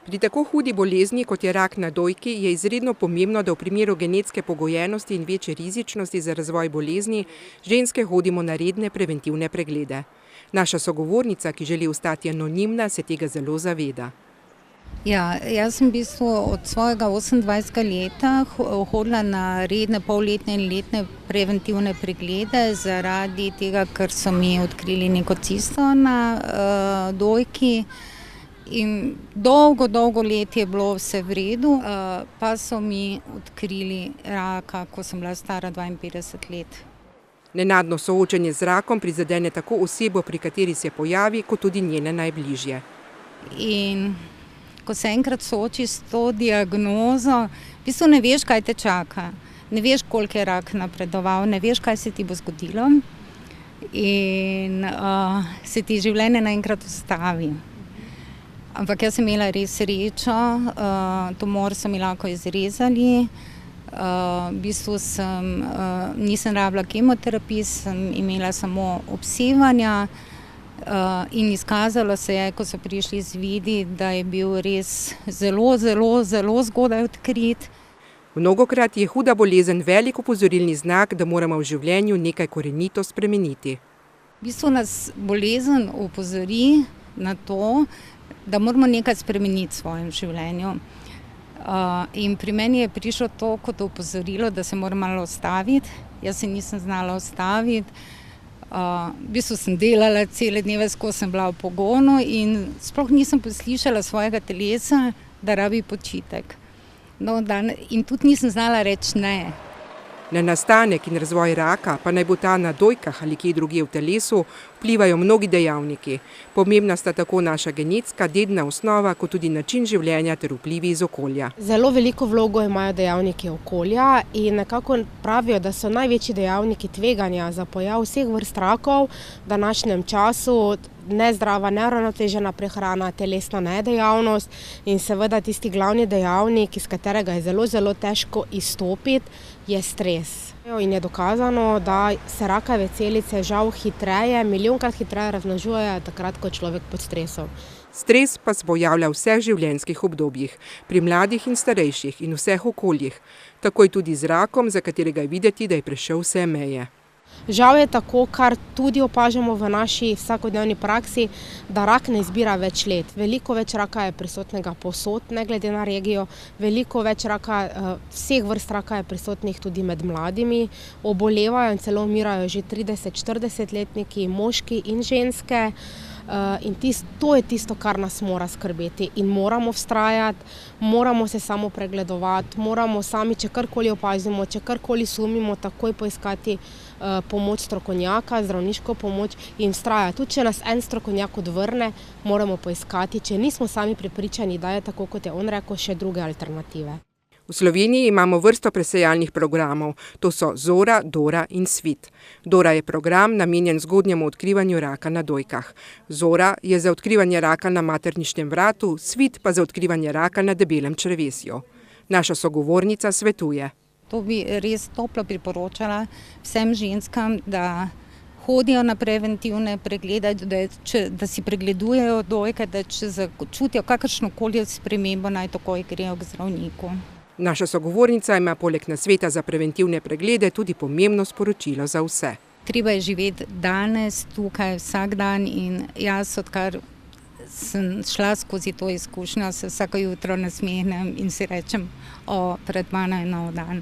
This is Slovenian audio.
Pri tako hudi bolezni, kot je rak na dojki, je izredno pomembno, da v primeru genetske pogojenosti in večje rizičnosti za razvoj bolezni ženske hodimo na redne preventivne preglede. Naša sogovornica, ki želi ostati anonimna, se tega zelo zaveda. Ja, jaz sem v bistvu od svojega 28. leta hodila na redne polletne in letne preventivne preglede zaradi tega, ker so mi odkrili neko cisto na dojki. In dolgo let je bilo vse v redu, pa so mi odkrili raka, ko sem bila stara 52 let. Nenadno soočenje z rakom prizadene tako osebo, pri kateri se pojavi, kot tudi njene najbližje. In ko se enkrat soočiš s to diagnozo, v bistvu ne veš, kaj te čaka. Ne veš, koliko je rak napredoval, ne veš, kaj se ti bo zgodilo in se ti življenje naenkrat ustavi. Ampak jaz sem imela res srečo, tumor so mi lahko izrezali, v bistvu nisem rabila kemoterapije, sem imela samo obsevanja in izkazalo se je, ko so prišli izvidi, da je bil res zelo zgodaj odkrit. Mnogokrat je huda bolezen velik opozorilni znak, da moramo v življenju nekaj korenito spremeniti. V bistvu nas bolezen opozori na to, da moramo nekaj spremeniti v svojem življenju. In pri meni je prišlo to kot opozorilo, da se moram malo ustaviti. Jaz se nisem znala ustaviti. V bistvu sem delala cele dneve, skozi sem bila v pogonu in sploh nisem poslišala svojega telesa, da rabi počitek. In tudi nisem znala reči ne. Na nastanek in razvoj raka, pa naj bo ta na dojkah ali kje drugje v telesu, vplivajo mnogi dejavniki. Pomembna sta tako naša genetska, dedna osnova, kot tudi način življenja ter vplivi iz okolja. Zelo veliko vlogo imajo dejavniki okolja in nekako pravijo, da so največji dejavniki tveganja za pojav vseh vrst rakov v današnjem času nezdrava, neuravnotežena prehrana, telesna nedejavnost in seveda tisti glavni dejavnik, iz katerega je zelo težko izstopiti, je stres. In je dokazano, da se rakave celice žal hitreje, milijonkrat hitreje razmnožujejo takrat, ko je človek pod stresom. Stres pa se pojavlja v vseh življenjskih obdobjih, pri mladih in starejših in vseh okoljih. Tako je tudi z rakom, za katerega je videti, da je prešel vse meje. Žal je tako, kar tudi opažamo v naši vsakodnevni praksi, da rak ne izbira več let. Veliko več raka je prisotnega povsod, ne glede na regijo. Veliko več raka, vseh vrst raka je prisotnih tudi med mladimi. Obolevajo in celo umirajo že 30-40-letniki, moški in ženske. In to je tisto, kar nas mora skrbeti in moramo vztrajati, moramo se samo pregledovati, moramo sami, če karkoli opazimo, če karkoli sumimo, takoj poiskati pomoč strokovnjaka, zdravniško pomoč in vztrajati. Tudi če nas en strokovnjak odvrne, moramo poiskati, če nismo sami prepričani, da je tako, kot je on rekel, še druge alternative. V Sloveniji imamo vrsto presejalnih programov, to so Zora, Dora in Svit. Dora je program namenjen zgodnjemu odkrivanju raka na dojkah. Zora je za odkrivanje raka na materničnem vratu, Svit pa za odkrivanje raka na debelem črevesju. Naša sogovornica svetuje. To bi res toplo priporočala vsem ženskam, da hodijo na preventivne preglede, da si pregledujejo dojke, da če začutijo kakršnokoli spremembo, naj takoj grejo k zdravniku. Naša sogovornica ima poleg nasveta za preventivne preglede tudi pomembno sporočilo za vse. Treba je živeti danes, tukaj, vsak dan in jaz, odkar sem šla skozi to izkušnjo, se vsako jutro nasmehnem in si rečem, pred mano je nov dan.